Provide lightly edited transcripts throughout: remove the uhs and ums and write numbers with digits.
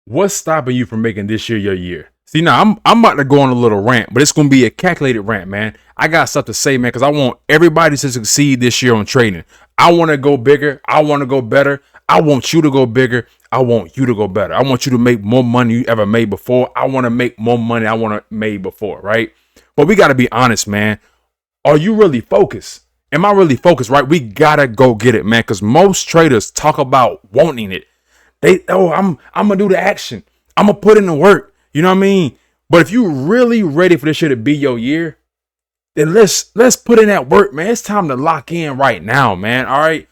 What's stopping you from making this year your year? See, now I'm about to go on a little rant, but it's gonna be a calculated rant, man. I got stuff to say, man, because I want everybody to succeed this year on trading. I want to go bigger. I want to go better. I want you to go bigger. I want you to go better. I want you to make more money you ever made before. I want to make more money I want to made before, right? But we got to be honest, man. Are you really focused? Am I really focused, right? We gotta go get it, man, because most traders talk about wanting it. I'm gonna do the action. I'm gonna put in the work. You know what I mean? But if you really ready for this shit to be your year, then let's put in that work, man. It's time to lock in right now, man. All right.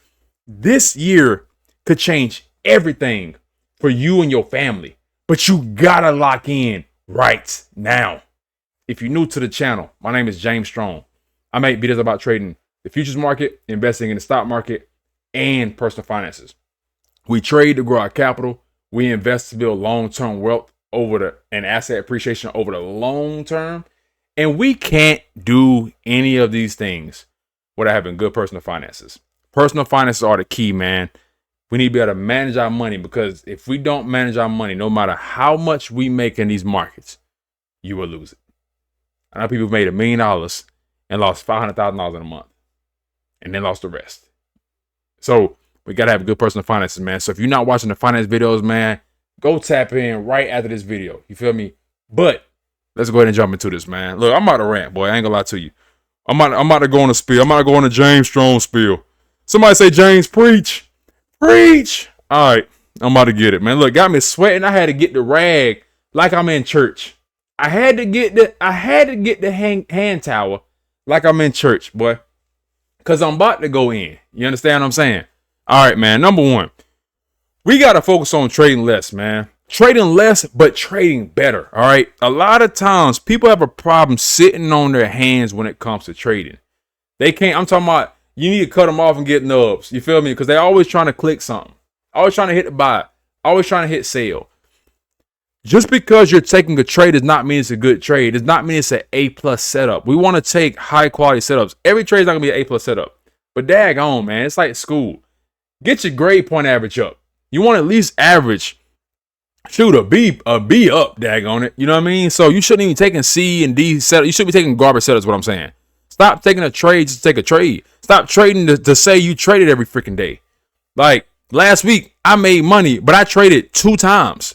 This year could change everything for you and your family. But you gotta lock in right now. If you're new to the channel, my name is James Strong. I make videos about trading the futures market, investing in the stock market, and personal finances. We trade to grow our capital. We invest to build long-term wealth and asset appreciation over the long term. And we can't do any of these things without having good personal finances. Personal finances are the key, man. We need to be able to manage our money, because if we don't manage our money, no matter how much we make in these markets, you will lose it. I know people who've made $1 million and lost $500,000 in a month and then lost the rest. So we got to have good personal finances, man. So if you're not watching the finance videos, man, go tap in right after this video. You feel me? But let's go ahead and jump into this, man. Look, I'm about to rant, boy. I ain't gonna lie to you. I'm about to go on a spiel. I'm about to go on a James Strong spiel. Somebody say, James, preach. Preach. All right. I'm about to get it, man. Look, got me sweating. I had to get the rag like I'm in church. I had to get the hand towel like I'm in church, boy. Cause I'm about to go in. You understand what I'm saying? All right, man. Number one, we got to focus on trading less, man. Trading less, but trading better. All right. A lot of times people have a problem sitting on their hands when it comes to trading. They can't. I'm talking about you need to cut them off and get nubs. You feel me? Because they're always trying to click something. Always trying to hit the buy. Always trying to hit sell. Just because you're taking a trade does not mean it's a good trade. Does not mean it's an A+ setup. We want to take high quality setups. Every trade is not going to be an A+ setup. But daggone, man. It's like school. Get your grade point average up. You want at least average. Shoot, a B up, daggone it. You know what I mean? So you shouldn't even be taking C and D setup. You should be taking garbage setups, what I'm saying. Stop taking a trade just to take a trade. Stop trading to say you traded every freaking day. Like last week, I made money, but I traded 2 times.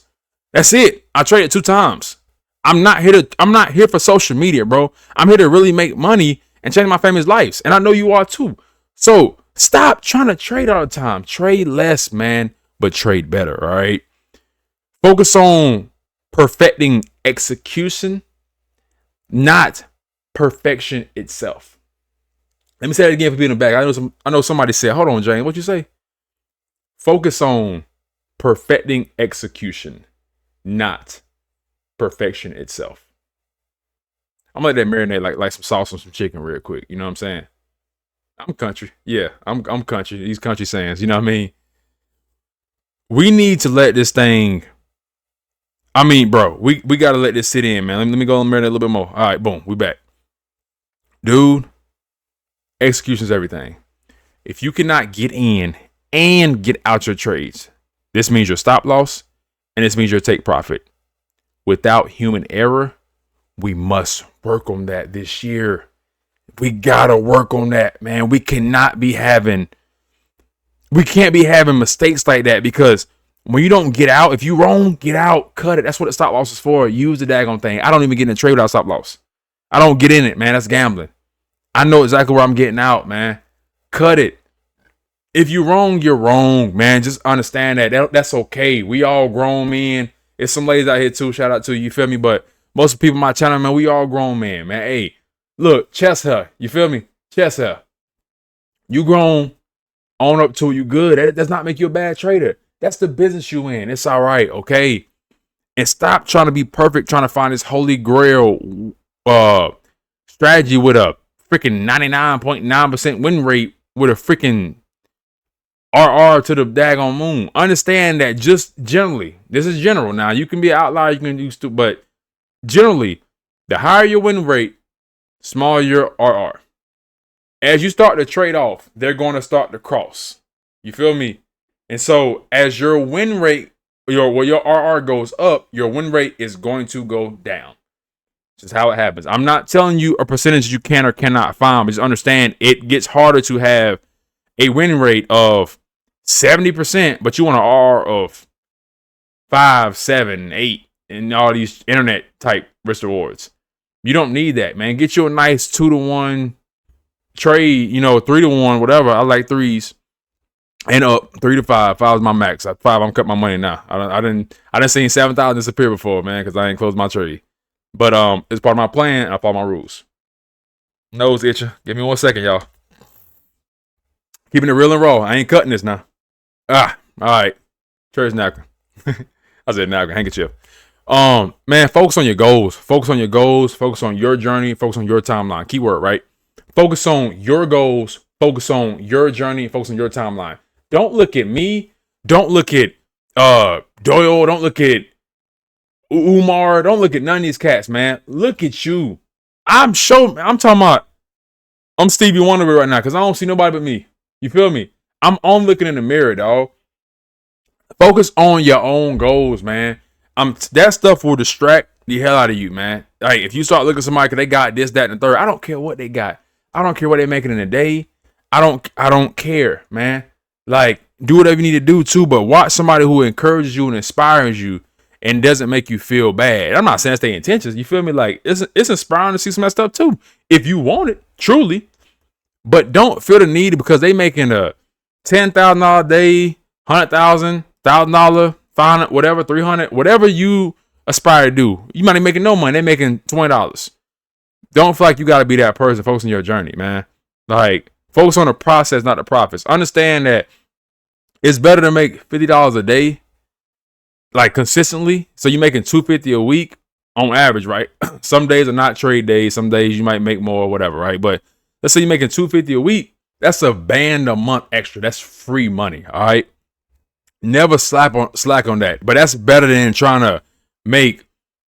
That's it. I traded 2 times. I'm not here for social media, bro. I'm here to really make money and change my family's lives. And I know you are too. So stop trying to trade all the time. Trade less, man, but trade better. All right. Focus on perfecting execution, not perfection itself. Let me say that again for being in the back. I know somebody said, hold on, James, what you say? Focus on perfecting execution, not perfection itself. I'm gonna let that marinate like some sauce on some chicken real quick. You know what I'm saying? I'm country. Yeah, I'm country. These country sayings, you know what I mean? We need to let this thing. I mean, bro, we got to let this sit in, man. Let me go and marinate a little bit more. All right, boom, we back. Dude, execution is everything. If you cannot get in and get out your trades, this means your stop loss, and this means your take profit. Without human error, we must work on that this year. We got to work on that, man. We can't be having mistakes like that, because when you don't get out, if you wrong, get out, cut it. That's what the stop loss is for. Use the daggone thing. I don't even get in a trade without stop loss. I don't get in it, man. That's gambling. I know exactly where I'm getting out, man. Cut it. If you're wrong, you're wrong, man. Just understand that's okay. We all grown men. There's some ladies out here too. Shout out to you. You feel me? But most of the people on my channel, man, we all grown men, man. Hey, look, chest hair. You feel me? Chest hair. You grown. Own up to it. You good. That does not make you a bad trader. That's the business you in. It's all right, okay? And stop trying to be perfect, trying to find this holy grail strategy with a freaking 99.9% win rate with a freaking RR to the daggone moon. Understand that just generally, this is general. Now, you can be an outlier, you can do stupid, but generally, the higher your win rate, smaller your RR. As you start to trade off, they're going to start to cross. You feel me? And so as your win rate your RR goes up, your win rate is going to go down. Just how it happens. I'm not telling you a percentage you can or cannot find, but just understand it gets harder to have a win rate of 70%, but you want an RR of 5, 7, 8, and all these internet type risk rewards. You don't need that, man. Get you a nice 2-to-1 trade, 3-to-1, whatever. I like threes. And up 3 to 5. 5 is my max. At 5, I'm cutting my money now. I didn't see 7,000 disappear before, man, because I ain't closed my trade. But it's part of my plan. I follow my rules. Nose itching. Give me 1 second, y'all. Keeping it real and raw. I ain't cutting this now. All right. Church napkin. I said napkin, handkerchief. Man, focus on your goals. Focus on your goals. Focus on your journey. Focus on your timeline. Keyword, right? Focus on your goals. Focus on your journey. Focus on your timeline. Don't look at me. Don't look at Doyle. Don't look at Umar. Don't look at none of these cats, man. Look at you. I'm talking about, I'm Stevie Wonder right now because I don't see nobody but me. You feel me? I'm on looking in the mirror, dog. Focus on your own goals, man. That stuff will distract the hell out of you, man. Like, if you start looking at somebody because they got this, that, and the third, I don't care what they got. I don't care what they're making in a day. I don't care, man. Like, do whatever you need to do too, but watch somebody who encourages you and inspires you and doesn't make you feel bad. I'm not saying it's their intentions. You feel me? Like, it's inspiring to see some of that stuff too, if you want it, truly. But don't feel the need because they making a $10,000 a day, $100,000, $1,000, $500, whatever, $300, whatever you aspire to do. You might be making no money. They're making $20. Don't feel like you got to be that person. Focus on your journey, man. Like, focus on the process, not the profits. Understand that it's better to make $50 a day, like consistently. So you're making $250 a week on average, right? Some days are not trade days. Some days you might make more or whatever, right? But let's say you're making $250 a week. That's a band a month extra. That's free money, all right? Never slack on that. But that's better than trying to make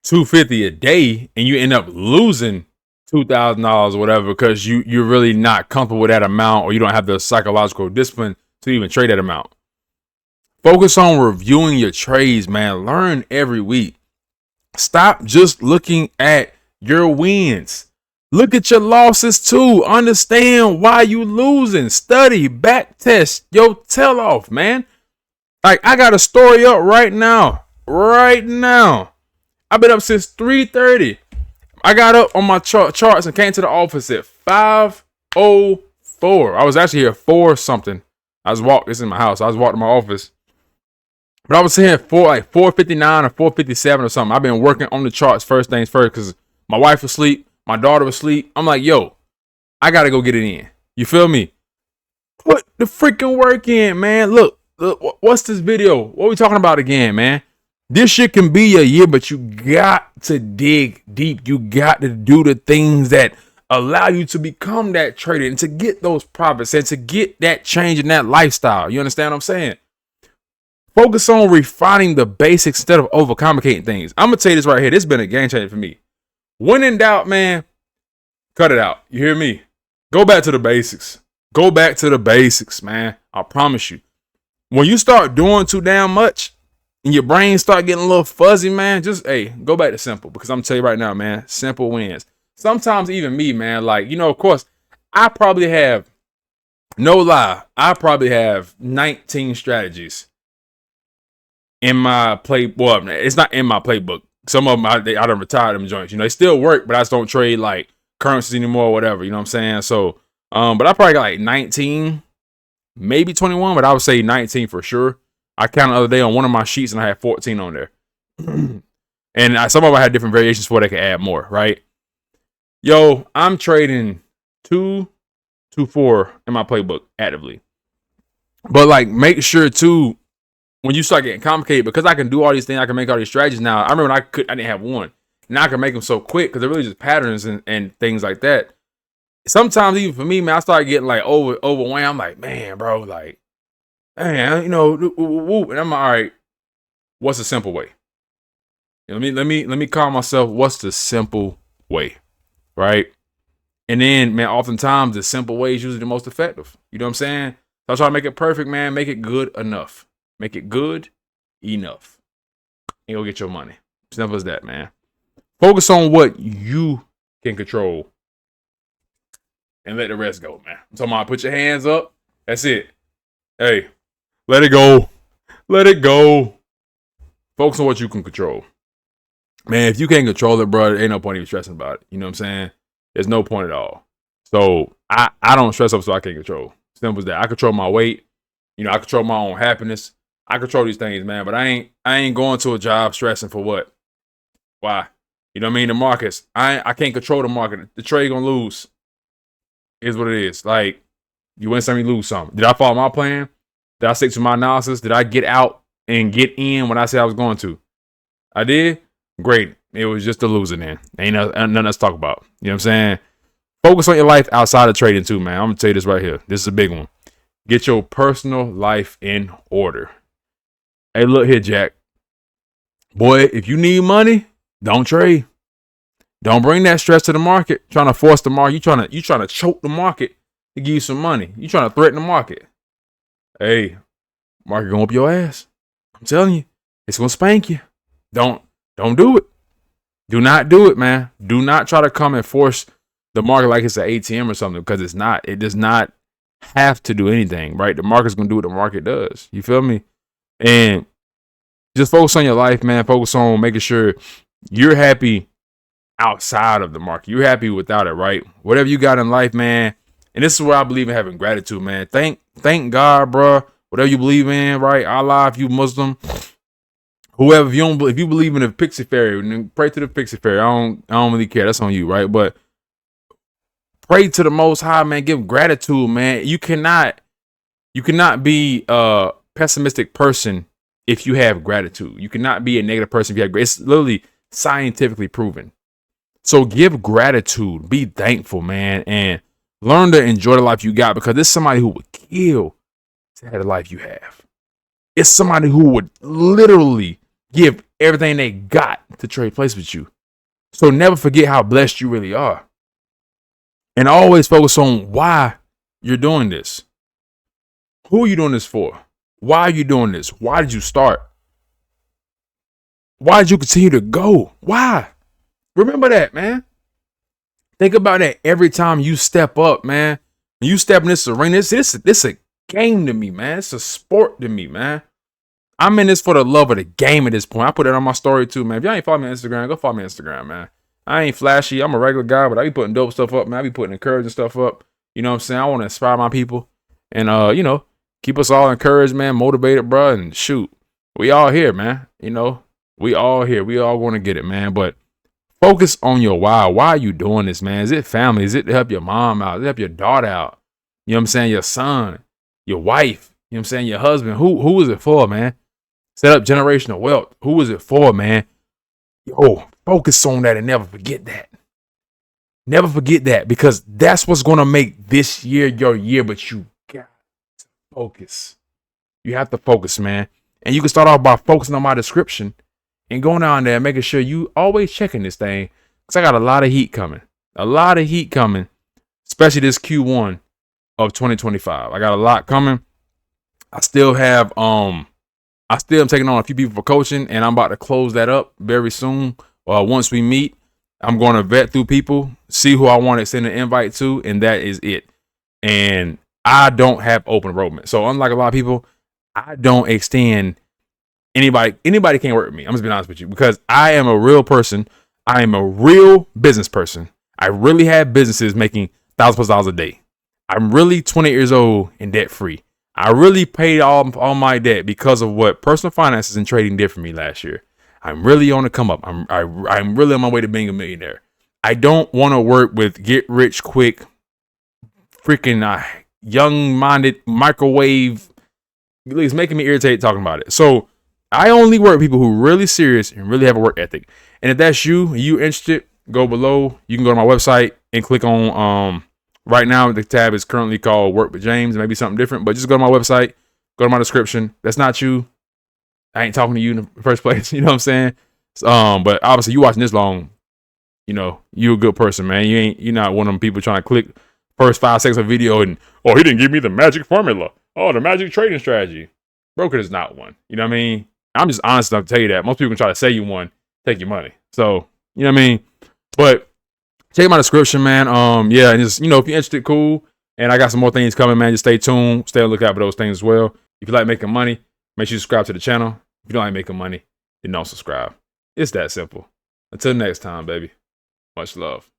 $250 a day and you end up losing $2,000 or whatever because you're really not comfortable with that amount or you don't have the psychological discipline to even trade that amount. Focus on reviewing your trades, man. Learn every week. Stop just looking at your wins. Look at your losses too. Understand why you losing. Study, back test your tail off, man. Like, I got a story up right now. Right now. I've been up since 3:30. I got up on my charts and came to the office at 5:04. I was actually here 4 something. This is my house. I was walking to my office. But I was here at 4:59 or 4:57 or something. I've been working on the charts first things first because my wife was asleep. My daughter was asleep. I'm like, yo, I got to go get it in. You feel me? Put the freaking work in, man. Look, what's this video? What are we talking about again, man? This shit can be your year, but you got to dig deep. You got to do the things that allow you to become that trader and to get those profits and to get that change in that lifestyle. You understand what I'm saying? Focus on refining the basics instead of overcomplicating things. I'm going to tell you this right here. This has been a game changer for me. When in doubt, man, cut it out. You hear me? Go back to the basics. Go back to the basics, man. I promise you. When you start doing too damn much and your brain start getting a little fuzzy, man, just, go back to simple. Because I'm going to tell you right now, man, simple wins. Sometimes even me, man, like, of course, I probably have, no lie, I probably have 19 strategies in my play. Well, it's not in my playbook. Some of them, I done retired them joints. They still work, but I just don't trade like currencies anymore or whatever. You know what I'm saying? So, but I probably got like 19, maybe 21, but I would say 19 for sure. I counted the other day on one of my sheets and I had 14 on there. And some of them had different variations for they could add more, right? Yo, I'm trading 2 to 4 in my playbook actively. But like, make sure too, when you start getting complicated, because I can do all these things, I can make all these strategies now. I remember I didn't have one. Now I can make them so quick because they're really just patterns and things like that. Sometimes even for me, man, I start getting like overwhelmed. I'm like, man, bro, like, man, and I'm like, all right, what's the simple way? Let me call myself, what's the simple way, right? And then, man, oftentimes the simple way is usually the most effective. You know what I'm saying? So I try to make it perfect, man. Make it good enough. Make it good enough. and go get your money. Simple as that, man. Focus on what you can control and let the rest go, man. I'm talking about put your hands up. That's it. Hey, let it go. Let it go. Focus on what you can control. Man, if you can't control it, bro, ain't no point even stressing about it. You know what I'm saying? There's no point at all. So I don't stress up so I can't control. Simple as that. I control my weight. You know, I control my own happiness. I control these things, man. But I ain't going to a job stressing for what? Why? You know what I mean? The markets. I can't control the market. The trade gonna lose. Is what it is. Like, you win some, you lose some. Did I follow my plan? Did I stick to my analysis? Did I get out and get in when I said I was going to? I did? Great. It was just a losing then. Ain't nothing else to talk about. You know what I'm saying? Focus on your life outside of trading too, man. I'm going to tell you this right here. This is a big one. Get your personal life in order. Hey, look here, Jack. Boy, if you need money, don't trade. Don't bring that stress to the market. Trying to force the market. You trying to choke the market to give you some money. You trying to threaten the market. Hey, market gonna whoop your ass. I'm telling you, it's gonna spank you. Don't do it. Do not do it, man. Do not try to come and force the market like it's an ATM or something, because it's not. It does not have to do anything, right? The market's gonna do what the market does. You feel me? And just focus on your life, man. Focus on making sure you're happy outside of the market. You're happy without it, right? Whatever you got in life, man. And this is where I believe in having gratitude, man. Thank God, bro. Whatever you believe in, right? Allah, if you Muslim, whoever, if you believe in the pixie fairy, then pray to the pixie fairy. I don't really care. That's on you, right? But pray to the Most High, man. Give gratitude, man. You cannot be a pessimistic person if you have gratitude. You cannot be a negative person if you have gratitude. It's literally scientifically proven. So give gratitude. Be thankful, man, and learn to enjoy the life you got, because there's somebody who would kill to have the life you have. It's somebody who would literally give everything they got to trade place with you. So never forget how blessed you really are. And always focus on why you're doing this. Who are you doing this for? Why are you doing this? Why did you start? Why did you continue to go? Why? Remember that, man. Think about that every time you step up, man. When you step in this arena, this a game to me, man. It's a sport to me, man. I'm in this for the love of the game at this point. I put it on my story too, man. If y'all ain't follow me on Instagram, go follow me on Instagram, man. I ain't flashy. I'm a regular guy, but I be putting dope stuff up, man. I be putting encouraging stuff up. You know what I'm saying? I want to inspire my people and, keep us all encouraged, man, motivated, bro. And shoot, we all here, man. We all here. We all want to get it, man. But focus on your why. Why are you doing this, man? Is it family? Is it to help your mom out? Is it to help your daughter out? You know what I'm saying? Your son, your wife, you know what I'm saying? Your husband. Who is it for, man? Set up generational wealth. Who is it for, man? Yo, focus on that and never forget that. Never forget that, because that's what's going to make this year your year. But you got to focus. You have to focus, man. And you can start off by focusing on my description and going down there and making sure you always checking this thing, because I got a lot of heat coming. Especially this Q1 of 2025. I got a lot coming. I still am taking on a few people for coaching, and I'm about to close that up very soon. Once we meet, I'm going to vet through people, see who I want to send an invite to, and that is it. And I don't have open enrollment. So unlike a lot of people, I don't extend anybody can't work with me. I'm just being honest with you, because I am a real person. I am a real business person. I really have businesses making $1,000+ a day. I'm really 20 years old and debt free. I really paid all my debt because of what personal finances and trading did for me last year. I'm really on the come up. I'm really on my way to being a millionaire. I don't want to work with get rich quick, freaking young-minded microwave. It's making me irritated talking about it. So I only work with people who are really serious and really have a work ethic. And if that's you interested, go below. You can go to my website and click on right now the tab is currently called Work with James. Maybe something different, but just go to my website, go to my description. That's not you. I ain't talking to you in the first place. You know what I'm saying? But obviously you watching this long, you a good person, man. You're not one of them people trying to click first 5 seconds of video and, he didn't give me the magic formula. Oh, the magic trading strategy. Broker is not one. You know what I mean? I'm just honest enough to tell you that. Most people can try to say you won, take your money. So, you know what I mean? But check my description, man. Yeah, and just, if you're interested, cool. And I got some more things coming, man. Just stay tuned. Stay on the lookout for those things as well. If you like making money, make sure you subscribe to the channel. If you don't like making money, then don't subscribe. It's that simple. Until next time, baby. Much love.